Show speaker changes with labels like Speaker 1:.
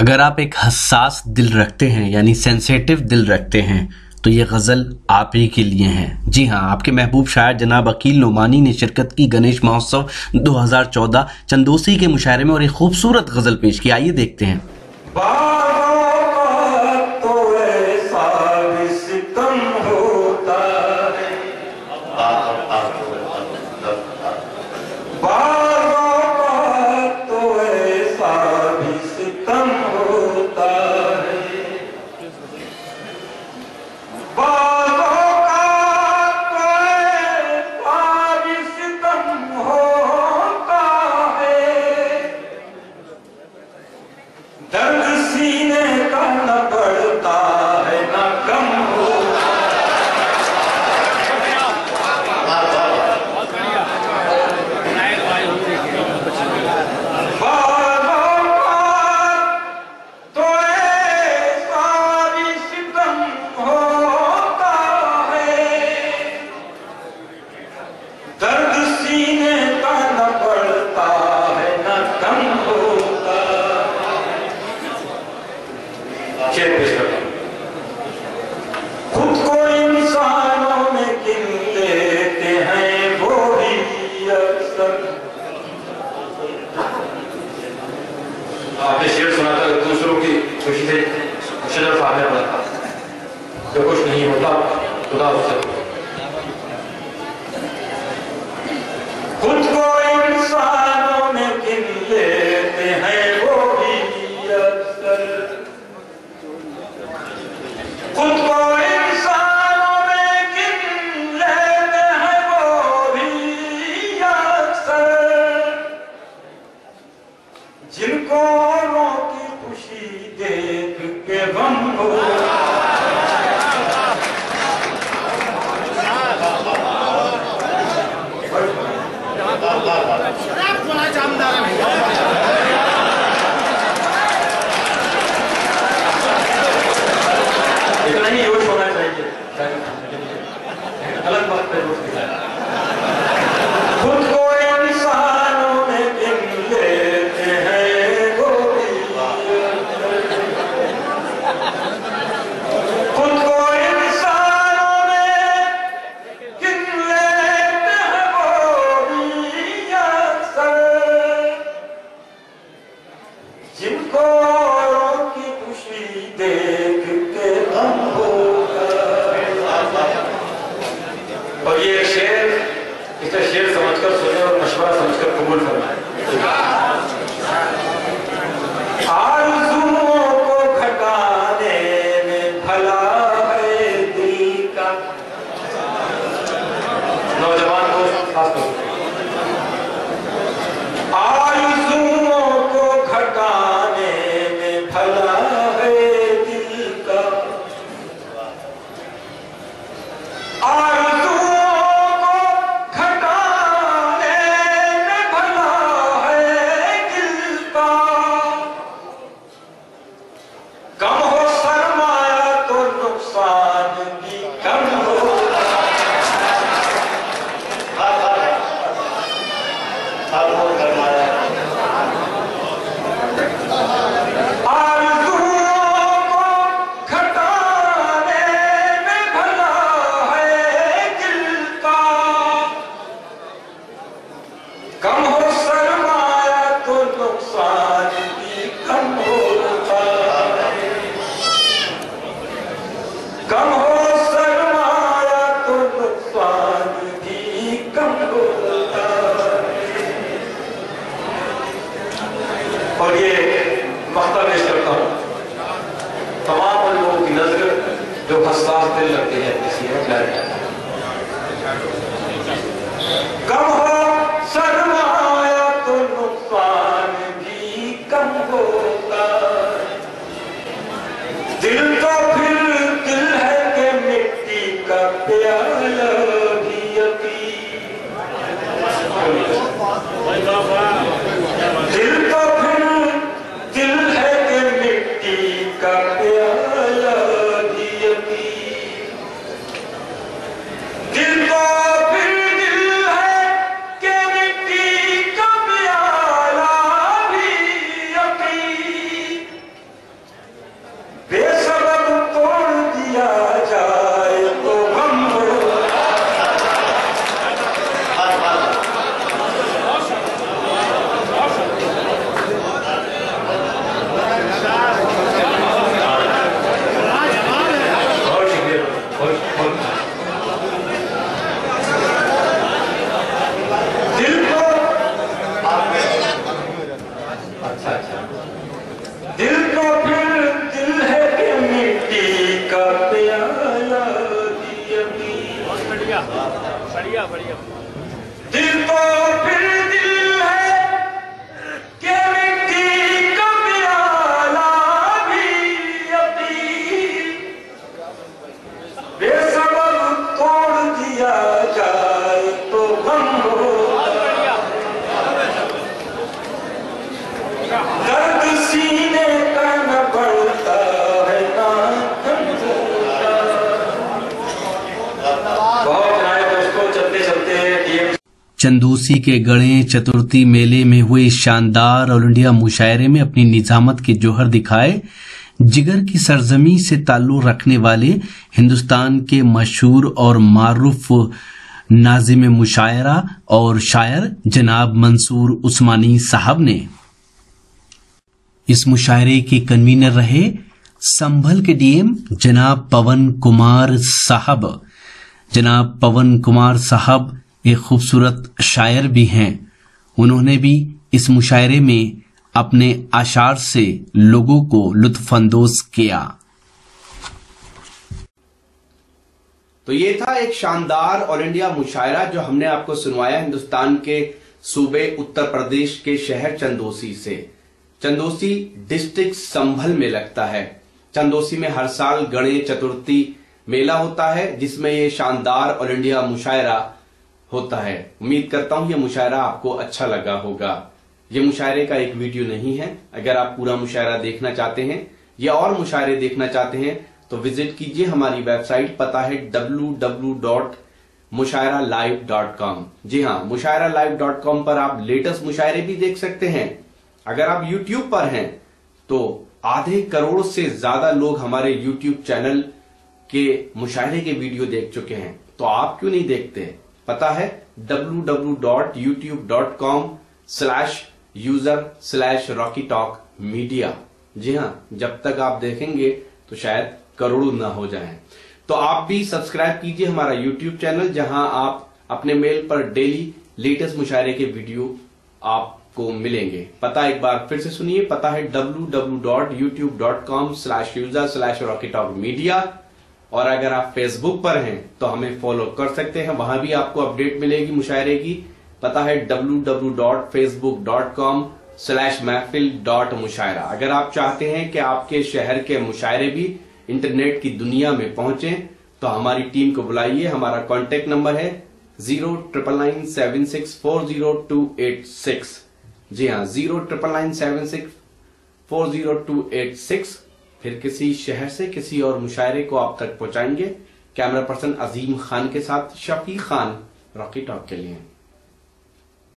Speaker 1: अगर आप एक हसास दिल रखते हैं यानी सेंसेटिव दिल रखते हैं तो ये गज़ल आप ही के लिए हैं। जी हाँ, आपके महबूब शायर जनाब अकील नोमानी ने शिरकत की गणेश महोत्सव 2014 चंदोसी के मुशायरे में और एक खूबसूरत गज़ल पेश की। आइए देखते हैं।
Speaker 2: खुद को इंसानों में गिन लेते हैं वो भी अक्सर। आपने शेर सुना था दूसरों की खुशी से शजर साहब ने पढ़ा था, जो कुछ नहीं होता खुदा उससे। खुद को इंसानों में गिन लेते हैं वो भी अक्सर। खुद को इंसानों में गिन लेते हैं वो भी अक्सर। जिनको औरों की खुशी देख के गम हो, इतना ही यूज होना चाहिए, गलत बात पे यूज किया। खुद को इंसानों में गिन लेते हैं वो भी खुद को इंसानों में गिन लेते हैं वो भी अक्सर। जिनको औरों की खुशी देख के गम होगा। और ये शेर, इसे शेर समझकर सुने और मशवरा समझकर कबूल फरमाए। आरज़ुओं को घटाने में भला है दिल का। नौजवान को खास तौर पे आरज़ुओं को घटाने में भला है दिल का। आरज़ुओं को घटाने में भला है दिल का। कम हो सरमाया तो नुकसान भी कम होगा। आरज़ुओं को घटाने में भला है दिल का। कम हो सरमाया तो नुकसान भी कम होता है। कम हो सरमाया तो नुकसान भी कम होता है। और ये मख्ता पेश करता हूँ तमाम उन लोगों की नजर जो हसास दिल रखते हैं किसी में प्यार। कम हो सरमाया तो नुकसान भी कम होता है। दिल तो फिर दिल है कि मिट्टी का प्याला भी अभी। दिल तो फिर दिल है कि मिट्टी का प्याला भी अभी। दिल तो फिर दिल है दिल तो फिर दिल है कि मिट्टी का प्याला भी अपनी बेसबब तोड़ दिया जाए तो गम दर्द सीने का न बढ़ता है ना
Speaker 1: चंदोसी के गणेश चतुर्थी मेले में हुए शानदार ऑल इंडिया मुशायरे में अपनी निजामत के जौहर दिखाए जिगर की सरजमी से ताल्लुक रखने वाले हिंदुस्तान के मशहूर और मारूफ नाजिम मुशायरा और शायर जनाब मंसूर उस्मानी साहब ने इस मुशायरे के कन्वीनर रहे संभल के डीएम जनाब पवन कुमार साहब। जनाब पवन कुमार साहब एक खूबसूरत शायर भी हैं। उन्होंने भी इस मुशायरे में अपने अशार से लोगों को लुत्फानंदोज किया। तो ये था एक शानदार ऑल इंडिया मुशायरा जो हमने आपको सुनवाया हिंदुस्तान के सूबे उत्तर प्रदेश के शहर चंदोसी से। चंदोसी डिस्ट्रिक्ट संभल में लगता है। चंदोसी में हर साल गणेश चतुर्थी मेला होता है जिसमें ये शानदार ऑल इंडिया मुशायरा होता है। उम्मीद करता हूं ये मुशायरा आपको अच्छा लगा होगा। ये मुशायरे का एक वीडियो नहीं है। अगर आप पूरा मुशायरा देखना चाहते हैं या और मुशायरे देखना चाहते हैं तो विजिट कीजिए हमारी वेबसाइट, पता है www.mushairalive.com। जी हाँ, mushairalive.com पर आप लेटेस्ट मुशायरे भी देख सकते हैं। अगर आप YouTube पर हैं तो 1.5 करोड़ से ज्यादा लोग हमारे YouTube चैनल के मुशायरे के वीडियो देख चुके हैं, तो आप क्यों नहीं देखते? पता है www.youtube.com/user/rockytalkmedia। जी हाँ, जब तक आप देखेंगे तो शायद करोड़ों ना हो जाएं। तो आप भी सब्सक्राइब कीजिए हमारा YouTube चैनल, जहां आप अपने मेल पर डेली लेटेस्ट मुशायरे के वीडियो आपको मिलेंगे। पता एक बार फिर से सुनिए, पता है www.youtube.com/user/rockytalkmedia। और अगर आप फेसबुक पर हैं तो हमें फॉलो कर सकते हैं, वहां भी आपको अपडेट मिलेगी मुशायरे की। पता है www.facebook.com/महफिल.मुशायरा। अगर आप चाहते हैं कि आपके शहर के मुशायरे भी इंटरनेट की दुनिया में पहुंचे तो हमारी टीम को बुलाइए। हमारा कॉन्टेक्ट नंबर है 09997640286। जी हाँ, 09997640286। फिर किसी शहर से किसी और मुशायरे को आप तक पहुंचाएंगे। कैमरा पर्सन अजीम खान के साथ शफी खान, रॉकी टॉक के लिए।